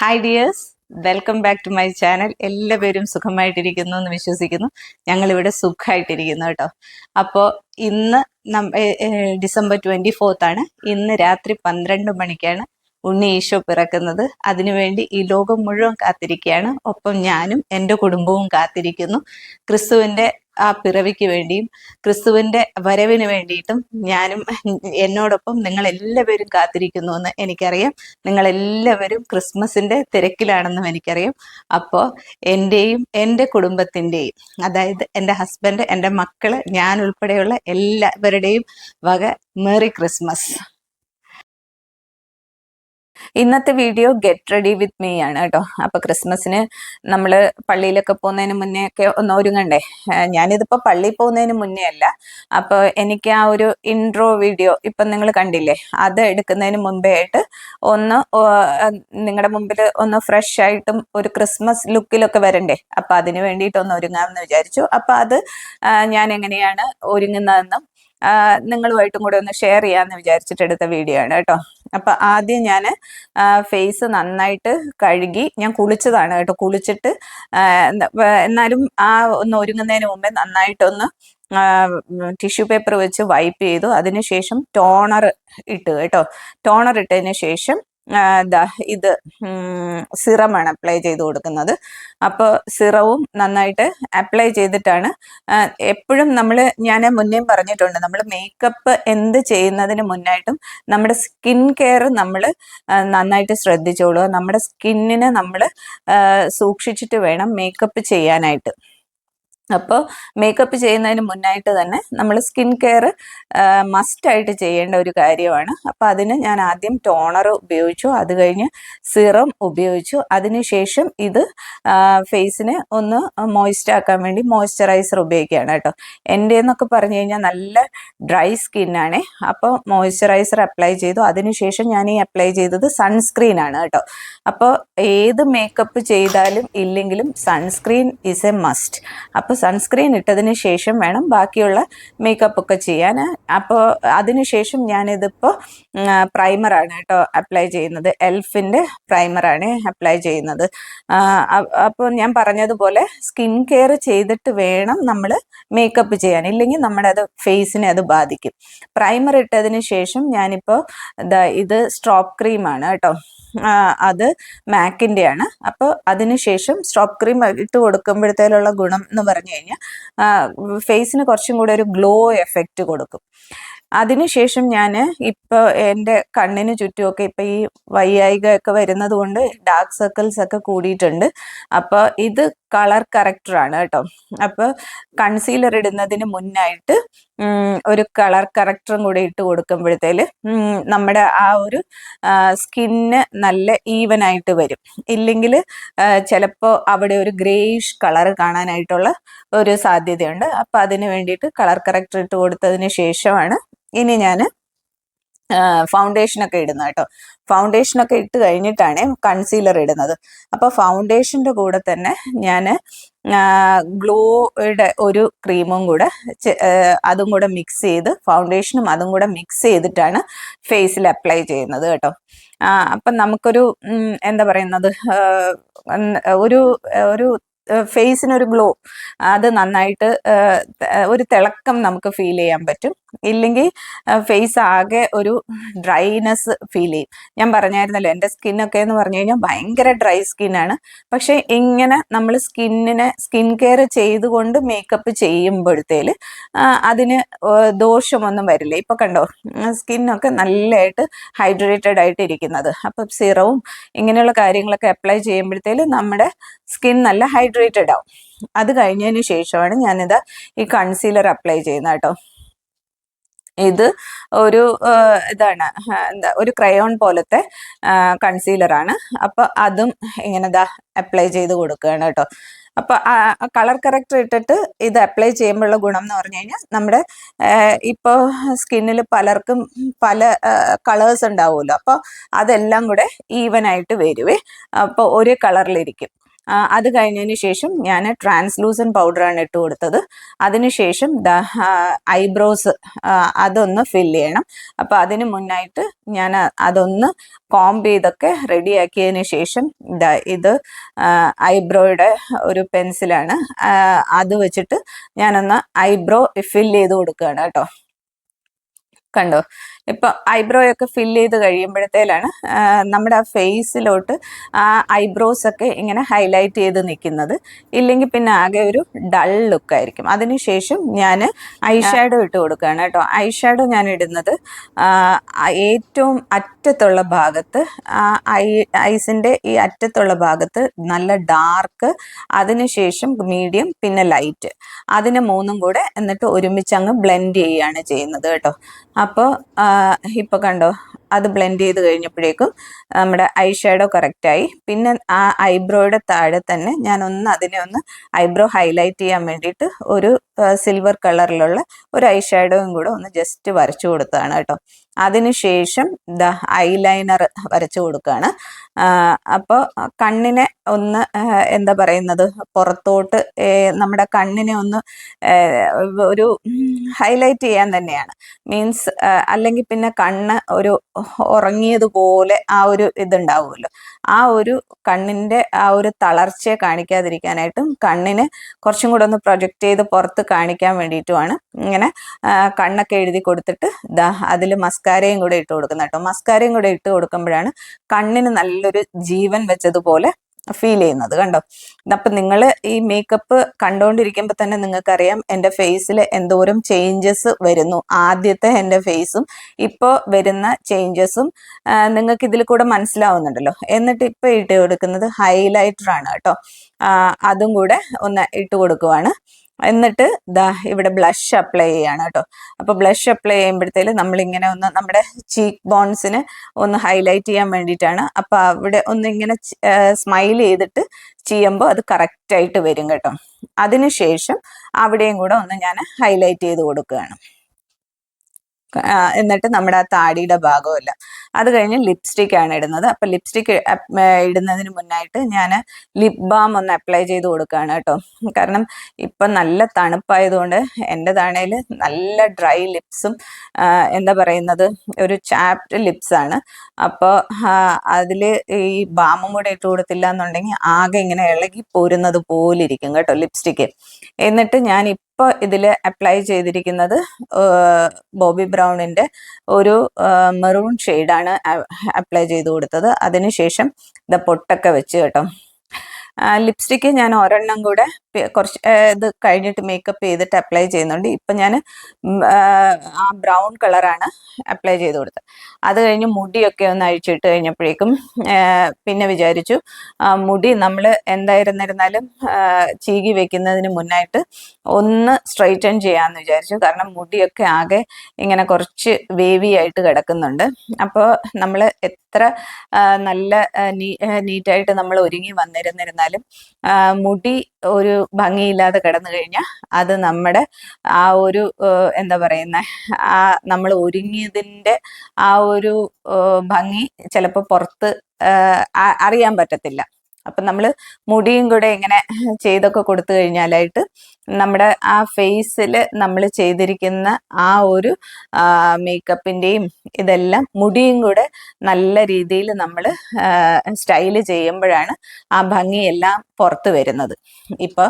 Hi dears, welcome back to my channel. എല്ലാവരും സുഖമായിട്ടിരിക്കുന്നു എന്ന് വിശ്വസിക്കുന്നു. ഞങ്ങളിവിടെ സുഖമായിട്ടിരിക്കുന്നു കേട്ടോ. അപ്പോൾ ഇന്ന് ഡിസംബർ 24 ആണ്. ഇന്ന് രാത്രി 12 മണിക്കാണ് ഉണ്ണി ഈശോ പിറക്കുന്നത്. അതിനുവേണ്ടി ഈ ലോകം മുഴുവൻ കാത്തിരിക്കുകയാണ്. ഒപ്പം ഞാനും എൻ്റെ കുടുംബവും കാത്തിരിക്കുന്നു. ക്രിസ്തുവിൻ്റെ ആ പിറവിക്ക് വേണ്ടിയും ക്രിസ്തുവിൻ്റെ വരവിന് വേണ്ടിയിട്ടും ഞാനും എന്നോടൊപ്പം നിങ്ങൾ എല്ലാവരും കാത്തിരിക്കുന്നു എന്ന് എനിക്കറിയാം. നിങ്ങളെല്ലാവരും ക്രിസ്മസിൻ്റെ തിരക്കിലാണെന്നും എനിക്കറിയാം. അപ്പോൾ എൻ്റെയും എൻ്റെ കുടുംബത്തിൻ്റെയും, അതായത് എൻ്റെ ഹസ്ബൻഡ്, എൻ്റെ മക്കള്, ഞാൻ ഉൾപ്പെടെയുള്ള എല്ലാവരുടെയും വക മേറി ക്രിസ്മസ്. ഇന്നത്തെ video get ready with me ആണ് കേട്ടോ. അപ്പൊ ക്രിസ്മസിന് നമ്മൾ പള്ളിയിലൊക്കെ പോകുന്നതിന് മുന്നേ ഒക്കെ ഒന്ന് ഒരുങ്ങണ്ടേ. ഞാനിതിപ്പോ പള്ളിയിൽ പോകുന്നതിന് മുന്നേ അല്ല, അപ്പോൾ എനിക്ക് ആ ഒരു ഇൻട്രോ വീഡിയോ ഇപ്പം നിങ്ങൾ കണ്ടില്ലേ, അത് എടുക്കുന്നതിന് മുമ്പേ ആയിട്ട് ഒന്ന് നിങ്ങളുടെ മുമ്പിൽ ഒന്ന് ഫ്രഷ് ആയിട്ടും ഒരു ക്രിസ്മസ് ലുക്കിലൊക്കെ വരണ്ടേ. അപ്പൊ അതിന് വേണ്ടിയിട്ട് ഒന്ന് ഒരുങ്ങാമെന്ന് വിചാരിച്ചു. അപ്പൊ അത് ഞാൻ എങ്ങനെയാണ് ഒരുങ്ങുന്നതെന്നും നിങ്ങളുമായിട്ടും കൂടെ ഒന്ന് ഷെയർ ചെയ്യാമെന്ന് വിചാരിച്ചിട്ട് എടുത്ത വീഡിയോ ആണ് കേട്ടോ. അപ്പൊ ആദ്യം ഞാൻ ഫേസ് നന്നായിട്ട് കഴുകി, ഞാൻ കുളിച്ചതാണ് കേട്ടോ. കുളിച്ചിട്ട് എന്നാലും ആ ഒന്ന് ഒരുങ്ങുന്നതിന് മുമ്പേ നന്നായിട്ടൊന്ന് ടിഷ്യൂ പേപ്പർ വെച്ച് വൈപ്പ് ചെയ്തു. അതിനുശേഷം ടോണർ ഇട്ടു കേട്ടോ. ടോണർ ഇട്ടതിന് ശേഷം ഇത് സിറമാണ് അപ്ലൈ ചെയ്ത് കൊടുക്കുന്നത്. അപ്പോൾ സിറവും നന്നായിട്ട് അപ്ലൈ ചെയ്തിട്ടാണ് എപ്പോഴും ഞാൻ മുന്നേ പറഞ്ഞിട്ടുണ്ട്, നമ്മൾ മേക്കപ്പ് എന്ത് ചെയ്യുന്നതിന് മുന്നായിട്ടും നമ്മുടെ സ്കിൻ കെയർ നമ്മൾ നന്നായിട്ട് ശ്രദ്ധിച്ചോളുക. നമ്മുടെ സ്കിന്നിനെ നമ്മൾ സൂക്ഷിച്ചിട്ട് വേണം മേക്കപ്പ് ചെയ്യാനായിട്ട്. അപ്പോൾ മേക്കപ്പ് ചെയ്യുന്നതിന് മുന്നായിട്ട് തന്നെ നമ്മൾ സ്കിൻ കെയർ മസ്റ്റായിട്ട് ചെയ്യേണ്ട ഒരു കാര്യമാണ്. അപ്പോൾ അതിന് ഞാൻ ആദ്യം ടോണർ ഉപയോഗിച്ചു, അത് കഴിഞ്ഞ് സിറം ഉപയോഗിച്ചു. അതിനുശേഷം ഇത് ഫേസിനെ ഒന്ന് മോയ്സ്റ്റ് ആക്കാൻ വേണ്ടി മോയ്സ്ചറൈസർ ഉപയോഗിക്കുകയാണ് കേട്ടോ. എൻ്റെ എന്നൊക്കെ പറഞ്ഞു കഴിഞ്ഞാൽ നല്ല ഡ്രൈ സ്കിന്നാണേ. അപ്പോൾ മോയ്സ്ചറൈസർ അപ്ലൈ ചെയ്തു. അതിനുശേഷം ഞാൻ ഈ അപ്ലൈ ചെയ്തത് സൺസ്ക്രീൻ ആണ് കേട്ടോ. അപ്പോൾ ഏത് മേക്കപ്പ് ചെയ്താലും ഇല്ലെങ്കിലും സൺസ്ക്രീൻ ഈസ് എ മസ്റ്റ്. അപ്പോൾ സൺസ്ക്രീൻ ഇട്ടതിന് ശേഷം വേണം ബാക്കിയുള്ള മേക്കപ്പ് ഒക്കെ ചെയ്യാൻ. അപ്പോൾ അതിനുശേഷം ഞാനിതിപ്പോൾ പ്രൈമറാണ് കേട്ടോ അപ്ലൈ ചെയ്യുന്നത്. എൽഫിൻ്റെ പ്രൈമറാണ് അപ്ലൈ ചെയ്യുന്നത്. അപ്പോൾ ഞാൻ പറഞ്ഞതുപോലെ സ്കിൻ കെയർ ചെയ്തിട്ട് വേണം നമ്മൾ മേക്കപ്പ് ചെയ്യാൻ, ഇല്ലെങ്കിൽ നമ്മുടെ ഫേസിനെ അത് ബാധിക്കും. പ്രൈമർ ഇട്ടതിന് ശേഷം ഞാനിപ്പോൾ ഇത് സ്ട്രോപ്പ് ക്രീമാണ് കേട്ടോ. അത് മാക്കിൻ്റെ ആണ്. അപ്പോൾ അതിനുശേഷം സ്ട്രോപ്പ് ക്രീം ഇട്ട് കൊടുക്കുമ്പോഴത്തേലുള്ള ഗുണം എന്ന് പറഞ്ഞു കഴിഞ്ഞാൽ ഫേസിന് കുറച്ചും കൂടെ ഒരു ഗ്ലോ എഫക്റ്റ് കൊടുക്കും. അതിനുശേഷം ഞാൻ ഇപ്പോൾ എൻ്റെ കണ്ണിന് ചുറ്റുമൊക്കെ ഇപ്പം ഈ വയ്യായികയൊക്കെ വരുന്നത് കൊണ്ട് ഡാർക്ക് സർക്കിൾസ് ഒക്കെ കൂടിയിട്ടുണ്ട്. അപ്പോൾ ഇത് കളർ കറക്റ്ററാണ് കേട്ടോ. അപ്പോൾ കൺസീലർ ഇടുന്നതിന് മുന്നായിട്ട് ഒരു കളർ കറക്റ്ററും കൂടി ഇട്ട് കൊടുക്കുമ്പോഴത്തേല് നമ്മുടെ ആ ഒരു സ്കിന്ന് നല്ല ഈവൻ ആയിട്ട് വരും. ഇല്ലെങ്കിൽ ചിലപ്പോൾ അവിടെ ഒരു ഗ്രേയിഷ് കളർ കാണാനായിട്ടുള്ള ഒരു സാധ്യതയുണ്ട്. അപ്പം അതിന് വേണ്ടിയിട്ട് കളർ കറക്റ്റർ ഇട്ട് കൊടുത്തതിന് ശേഷമാണ് ഇനി ഞാൻ ഫൗണ്ടേഷനൊക്കെ ഇടുന്നത് കേട്ടോ. ഫൗണ്ടേഷനൊക്കെ ഇട്ട് കഴിഞ്ഞിട്ടാണ് കൺസീലർ ഇടുന്നത്. അപ്പോൾ ഫൗണ്ടേഷൻ്റെ കൂടെ തന്നെ ഞാൻ ഗ്ലോയുടെ ഒരു ക്രീമും കൂടെ അതും കൂടെ മിക്സ് ചെയ്ത്, ഫൗണ്ടേഷനും അതും കൂടെ മിക്സ് ചെയ്തിട്ടാണ് ഫേസിൽ അപ്ലൈ ചെയ്യുന്നത് കേട്ടോ. അപ്പം നമുക്കൊരു എന്താ പറയുന്നത്, ഒരു ഫേസിനൊരു ഗ്ലോ, അത് നന്നായിട്ട് ഒരു തിളക്കം നമുക്ക് ഫീൽ ചെയ്യാൻ പറ്റും. ഇല്ലെങ്കിൽ ഫേസ് ആകെ ഒരു ഡ്രൈനെസ് ഫീൽ ചെയ്യും. ഞാൻ പറഞ്ഞായിരുന്നല്ലോ, എൻ്റെ സ്കിന്നൊക്കെ എന്ന് പറഞ്ഞു കഴിഞ്ഞാൽ ഭയങ്കര ഡ്രൈ സ്കിന്നാണ്. പക്ഷെ ഇങ്ങനെ നമ്മൾ സ്കിൻ കെയർ ചെയ്തുകൊണ്ട് മേക്കപ്പ് ചെയ്യുമ്പോഴത്തേല് അതിന് ദോഷമൊന്നും വരില്ല. ഇപ്പൊ കണ്ടോ, സ്കിന്നൊക്കെ നല്ലതായിട്ട് ഹൈഡ്രേറ്റഡ് ആയിട്ട് ഇരിക്കുന്നത്. അപ്പം സിറവും ഇങ്ങനെയുള്ള കാര്യങ്ങളൊക്കെ അപ്ലൈ ചെയ്യുമ്പോഴത്തേല് നമ്മുടെ സ്കിൻ നല്ല ഹൈഡ്രേറ്റഡ് ആവും. അത് കഴിഞ്ഞതിന് ശേഷമാണ് ഞാനിത് ഈ കൺസീലർ അപ്ലൈ ചെയ്യുന്നത് കേട്ടോ. ഇത് ഒരു ഇതാണ്, ഒരു ക്രയോൺ പോലത്തെ കൺസീലറാണ്. അപ്പോൾ അതും ഇങ്ങനെ അപ്ലൈ ചെയ്ത് കൊടുക്കുകയാണ് കേട്ടോ. അപ്പോൾ കളർ കറക്റ്റർ ഇട്ടിട്ട് ഇത് അപ്ലൈ ചെയ്യുമ്പോഴുള്ള ഗുണം എന്ന് പറഞ്ഞു കഴിഞ്ഞാൽ, നമ്മുടെ ഇപ്പോൾ സ്കിന്നിൽ പലർക്കും പല കളേഴ്സ് ഉണ്ടാവുമല്ലോ. അപ്പോൾ അതെല്ലാം കൂടെ ഈവൻ ആയിട്ട് വരുവേ. അപ്പോൾ ഒരേ കളറിലിരിക്കും. അത് കഴിഞ്ഞതിന് ശേഷം ഞാൻ ട്രാൻസ്ലൂസൻ പൗഡറാണ് ഇട്ട് കൊടുത്തത്. അതിനുശേഷം ഐബ്രോസ് അതൊന്ന് ഫില്ല് ചെയ്യണം. അപ്പോൾ അതിന് മുന്നായിട്ട് ഞാൻ അതൊന്ന് കോംബ് ചെയ്തൊക്കെ റെഡിയാക്കിയതിന് ശേഷം ഇത് ഐബ്രോയുടെ ഒരു പെൻസിലാണ്, അത് വെച്ചിട്ട് ഞാനൊന്ന് ഐബ്രോ ഫില്ല് ചെയ്ത് കൊടുക്കുകയാണ് കേട്ടോ. കണ്ടോ, ഇപ്പൊ ഐബ്രോ ഒക്കെ ഫില്ല് ചെയ്ത് കഴിയുമ്പോഴത്തേലാണ് നമ്മുടെ ആ ഫേസിലോട്ട് ആ ഐബ്രോസ് ഒക്കെ ഇങ്ങനെ ഹൈലൈറ്റ് ചെയ്ത് നിൽക്കുന്നത്. ഇല്ലെങ്കിൽ പിന്നെ ആകെ ഒരു ഡൾ ലുക്കായിരിക്കും. അതിനുശേഷം ഞാൻ ഐ ഷാഡോ ഇട്ട് കൊടുക്കുകയാണ് കേട്ടോ. ഐ ഷാഡോ ഞാൻ ഇടുന്നത് ഏറ്റവും അറ്റത്തുള്ള ഭാഗത്ത്, ഐസിൻ്റെ ഈ അറ്റത്തുള്ള ഭാഗത്ത് നല്ല ഡാർക്ക്, അതിനുശേഷം മീഡിയം, പിന്നെ ലൈറ്റ്, അതിന് മൂന്നും കൂടെ എന്നിട്ട് ഒരുമിച്ച് അങ്ങ് ബ്ലെൻഡ് ചെയ്യുകയാണ് ചെയ്യുന്നത് കേട്ടോ. അപ്പോൾ ഇപ്പോൾ കണ്ടോ, അത് ബ്ലെൻഡ് ചെയ്ത് കഴിഞ്ഞപ്പോഴേക്കും നമ്മുടെ ഐ ഷാഡോ കറക്റ്റായി. പിന്നെ ആ ഐബ്രോയുടെ താഴെ തന്നെ ഞാനൊന്ന് അതിനെ ഒന്ന് ഐബ്രോ ഹൈലൈറ്റ് ചെയ്യാൻ വേണ്ടിയിട്ട് ഒരു സിൽവർ കളറിലുള്ള ഒരു ഐ ഷാഡോയും കൂടെ ഒന്ന് ജസ്റ്റ് വരച്ചു കൊടുത്തതാണ് കേട്ടോ. അതിനുശേഷം ഐലൈനർ വരച്ചു കൊടുക്കുകയാണ്. അപ്പോൾ കണ്ണിനെ ഒന്ന് എന്താ പറയുന്നത്, പുറത്തോട്ട് നമ്മുടെ കണ്ണിനെ ഒന്ന് ഒരു ഹൈലൈറ്റ് ചെയ്യാൻ തന്നെയാണ്. മീൻസ് അല്ലെങ്കിൽ പിന്നെ കണ്ണ് ഒരു ഉറങ്ങിയതുപോലെ ആ ഒരു ഇതുണ്ടാവുമല്ലോ, ആ ഒരു കണ്ണിൻ്റെ ആ ഒരു തളർച്ചയെ കാണിക്കാതിരിക്കാനായിട്ടും കണ്ണിന് കുറച്ചും കൂടെ ഒന്ന് പ്രൊജക്റ്റ് ചെയ്ത് പുറത്ത് കാണിക്കാൻ വേണ്ടിയിട്ടുമാണ് ഇങ്ങനെ കണ്ണൊക്കെ എഴുതി കൊടുത്തിട്ട് അതിൽ മസ്കാരയും കൂടെ ഇട്ട് കൊടുക്കുന്നത് കേട്ടോ. മസ്കാരയും കൂടെ ഇട്ട് കൊടുക്കുമ്പോഴാണ് കണ്ണിന് നല്ലൊരു ജീവൻ വെച്ചതുപോലെ ഫീൽ ചെയ്യുന്നത്. കണ്ടോ, അപ്പം നിങ്ങൾ ഈ മേക്കപ്പ് കണ്ടുകൊണ്ടിരിക്കുമ്പോൾ തന്നെ നിങ്ങൾക്കറിയാം എൻ്റെ ഫേസിൽ എന്തോരം ചേഞ്ചസ് വരുന്നു. ആദ്യത്തെ എൻ്റെ ഫേസും ഇപ്പോൾ വരുന്ന ചേഞ്ചസും നിങ്ങൾക്ക് ഇതിൽ കൂടെ മനസ്സിലാവുന്നുണ്ടല്ലോ. എന്നിട്ട് ഇപ്പോൾ ഇട്ട് കൊടുക്കുന്നത് ഹൈലൈറ്ററാണ് കേട്ടോ. അതും കൂടെ ഒന്ന് ഇട്ട് കൊടുക്കുവാണ്. എന്നിട്ട് ഇവിടെ ബ്ലഷ് അപ്ലൈ ചെയ്യാണ് കേട്ടോ. അപ്പോൾ ബ്ലഷ് അപ്ലൈ ചെയ്യുമ്പോഴത്തേല് നമ്മളിങ്ങനെ ഒന്ന് നമ്മുടെ ചീക്ക് ബോൺസിന് ഒന്ന് ഹൈലൈറ്റ് ചെയ്യാൻ വേണ്ടിയിട്ടാണ്. അപ്പോൾ അവിടെ ഒന്ന് ഇങ്ങനെ സ്മൈൽ ചെയ്തിട്ട് ചെയ്യുമ്പോൾ അത് കറക്റ്റായിട്ട് വരും കേട്ടോ. അതിനുശേഷം അവിടെയും കൂടെ ഒന്ന് ഞാൻ ഹൈലൈറ്റ് ചെയ്ത് കൊടുക്കുകയാണ്. എന്നിട്ട് നമ്മുടെ ആ താടിയുടെ ഭാഗമല്ല. അത് കഴിഞ്ഞ് ലിപ്സ്റ്റിക് ആണ് ഇടുന്നത്. അപ്പം ലിപ്സ്റ്റിക് ഇടുന്നതിന് മുന്നായിട്ട് ഞാൻ ലിപ് ബാം ഒന്ന് അപ്ലൈ ചെയ്ത് കൊടുക്കുകയാണ് കേട്ടോ. കാരണം ഇപ്പം നല്ല തണുപ്പായതുകൊണ്ട് എൻ്റെതാണേൽ നല്ല ഡ്രൈ ലിപ്സും എന്താ പറയുന്നത്, ഒരു ചാപ്റ്റ് ലിപ്സാണ്. അപ്പോൾ അതിൽ ഈ ബാമും കൂടെ ഇട്ട് കൊടുത്തില്ല എന്നുണ്ടെങ്കിൽ ആകെ ഇങ്ങനെ ഇളകി പോരുന്നത് പോലെ ഇരിക്കും കേട്ടോ ലിപ്സ്റ്റിക്ക്. എന്നിട്ട് ഞാൻ ഇപ്പോൾ ഇതിൽ അപ്ലൈ ചെയ്തിരിക്കുന്നത് ബോബി ബ്രൗണിൻ്റെ ഒരു മെറൂൺ ഷെയ്ഡാണ് അപ്ലൈ ചെയ്ത് കൊടുത്തത്. അതിനുശേഷം പൊട്ടൊക്കെ വെച്ച് കേട്ടോ. ലിപ്സ്റ്റിക്ക് ഞാൻ ഒരെണ്ണം കൂടെ കുറച്ച് ഇത് കഴിഞ്ഞിട്ട് മേക്കപ്പ് ചെയ്തിട്ട് അപ്ലൈ ചെയ്യുന്നുണ്ട്. ഇപ്പം ഞാൻ ആ ബ്രൗൺ കളറാണ് അപ്ലൈ ചെയ്ത് കൊടുത്തത്. അത് കഴിഞ്ഞ് മുടിയൊക്കെ ഒന്ന് അഴിച്ചിട്ട് കഴിഞ്ഞപ്പോഴേക്കും പിന്നെ വിചാരിച്ചു മുടി നമ്മൾ എന്തായിരുന്നിരുന്നാലും ചീകി വെക്കുന്നതിന് മുന്നായിട്ട് ഒന്ന് സ്ട്രൈറ്റൻ ചെയ്യാമെന്ന് വിചാരിച്ചു. കാരണം മുടിയൊക്കെ ആകെ ഇങ്ങനെ കുറച്ച് വേവി ആയിട്ട് കിടക്കുന്നുണ്ട്. അപ്പോൾ നമ്മൾ എത്ര നല്ല നീറ്റായിട്ട് നമ്മൾ ഒരുങ്ങി വന്നിരുന്നാലും മുടി ഒരു ഭംഗിയില്ലാതെ കിടന്നു കഴിഞ്ഞാൽ അത് നമ്മുടെ ആ ഒരു എന്താ പറയുന്ന ആ നമ്മൾ ഒരുങ്ങിയതിൻ്റെ ആ ഒരു ഭംഗി ചിലപ്പോൾ പുറത്ത് അറിയാൻ പറ്റത്തില്ല. അപ്പം നമ്മൾ മുടിയും കൂടെ ഇങ്ങനെ ചെയ്തൊക്കെ കൊടുത്തു കഴിഞ്ഞാലായിട്ട് നമ്മുടെ ആ ഫേസിൽ നമ്മൾ ചെയ്തിരിക്കുന്ന ആ ഒരു മേക്കപ്പിൻ്റെയും ഇതെല്ലാം മുടിയും കൂടെ നല്ല രീതിയിൽ നമ്മൾ സ്റ്റൈല് ചെയ്യുമ്പോഴാണ് ആ ഭംഗിയെല്ലാം പുറത്ത് വരുന്നത്. ഇപ്പോൾ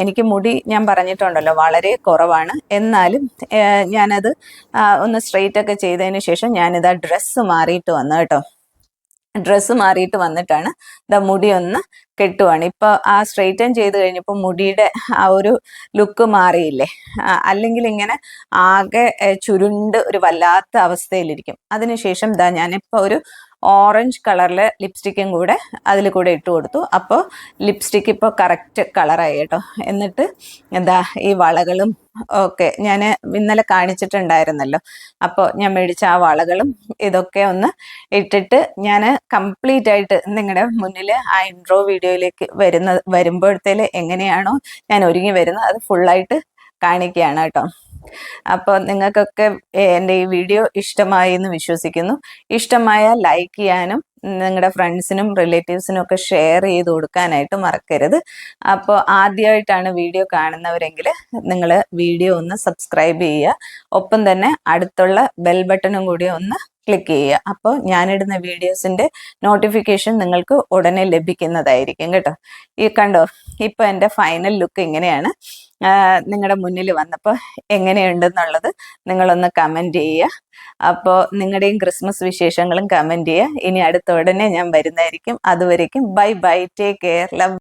എനിക്ക് മുടി ഞാൻ പറഞ്ഞിട്ടുണ്ടല്ലോ വളരെ കുറവാണ്. എന്നാലും ഞാനത് ഒന്ന് സ്ട്രെയിറ്റ് ഒക്കെ ചെയ്തതിന് ശേഷം ഞാനിത് ഡ്രസ്സ് മാറിയിട്ട് വന്നു കേട്ടോ. ഡ്രസ്സ് മാറിയിട്ട് വന്നിട്ടാണ് മുടി ഒന്ന് കെട്ടുവാണ്. ഇപ്പോൾ ആ സ്ട്രെയിറ്റൻ ചെയ്ത് കഴിഞ്ഞപ്പോൾ മുടിയുടെ ആ ഒരു ലുക്ക് മാറിയില്ലേ, അല്ലെങ്കിൽ ഇങ്ങനെ ആകെ ചുരുണ്ട് ഒരു വല്ലാത്ത അവസ്ഥയിലിരിക്കും. അതിനുശേഷം ഞാനിപ്പോൾ ഒരു ഓറഞ്ച് കളറിലെ ലിപ്സ്റ്റിക്കും കൂടെ അതിൽ കൂടെ ഇട്ട് കൊടുത്തു. അപ്പോൾ ലിപ്സ്റ്റിക്ക് ഇപ്പോൾ കറക്റ്റ് കളറായി കേട്ടോ. എന്നിട്ട് ഈ വളകളും ഒക്കെ ഞാൻ ഇന്നലെ കാണിച്ചിട്ടുണ്ടായിരുന്നല്ലോ. അപ്പോൾ ഞാൻ മേടിച്ച ആ വളകളും ഇതൊക്കെ ഒന്ന് ഇട്ടിട്ട് ഞാൻ കംപ്ലീറ്റ് ആയിട്ട് നിങ്ങളുടെ മുന്നിൽ ആ ഇൻട്രോ വീഡിയോയിലേക്ക് വരുമ്പോഴത്തേല് എങ്ങനെയാണോ ഞാൻ ഒരുങ്ങി വരുന്നത് അത് ഫുള്ളായിട്ട് കാണിക്കുകയാണ് കേട്ടോ. അപ്പോൾ നിങ്ങൾക്കൊക്കെ എൻ്റെ ഈ വീഡിയോ ഇഷ്ടമായി എന്ന് വിശ്വസിക്കുന്നു. ഇഷ്ടമായാൽ ലൈക്ക് ചെയ്യാനും നിങ്ങളുടെ ഫ്രണ്ട്സിനും റിലേറ്റീവ്സിനും ഒക്കെ ഷെയർ ചെയ്ത് കൊടുക്കാനായിട്ട് മറക്കരുത്. അപ്പോൾ ആദ്യമായിട്ടാണ് വീഡിയോ കാണുന്നവരെങ്കിൽ നിങ്ങൾ വീഡിയോ ഒന്ന് സബ്സ്ക്രൈബ് ചെയ്യുക. ഒപ്പം തന്നെ അടുത്തുള്ള ബെൽ ബട്ടണും കൂടി ഒന്ന് ക്ലിക്ക് ചെയ്യുക. അപ്പോൾ ഞാനിടുന്ന വീഡിയോസിൻ്റെ നോട്ടിഫിക്കേഷൻ നിങ്ങൾക്ക് ഉടനെ ലഭിക്കുന്നതായിരിക്കും കേട്ടോ. ഈ കണ്ടോ, ഇപ്പോൾ എൻ്റെ ഫൈനൽ ലുക്ക് ഇങ്ങനെയാണ്. നിങ്ങളുടെ മുന്നിൽ വന്നപ്പോൾ എങ്ങനെയുണ്ടെന്നുള്ളത് നിങ്ങളൊന്ന് കമൻറ്റ് ചെയ്യുക. അപ്പോൾ നിങ്ങളുടെയും ക്രിസ്മസ് വിശേഷങ്ങളും കമൻറ്റ് ചെയ്യുക. ഇനി അടുത്ത ഉടനെ ഞാൻ വരുന്നതായിരിക്കും. അതുവരേക്കും bye bye, take care, love.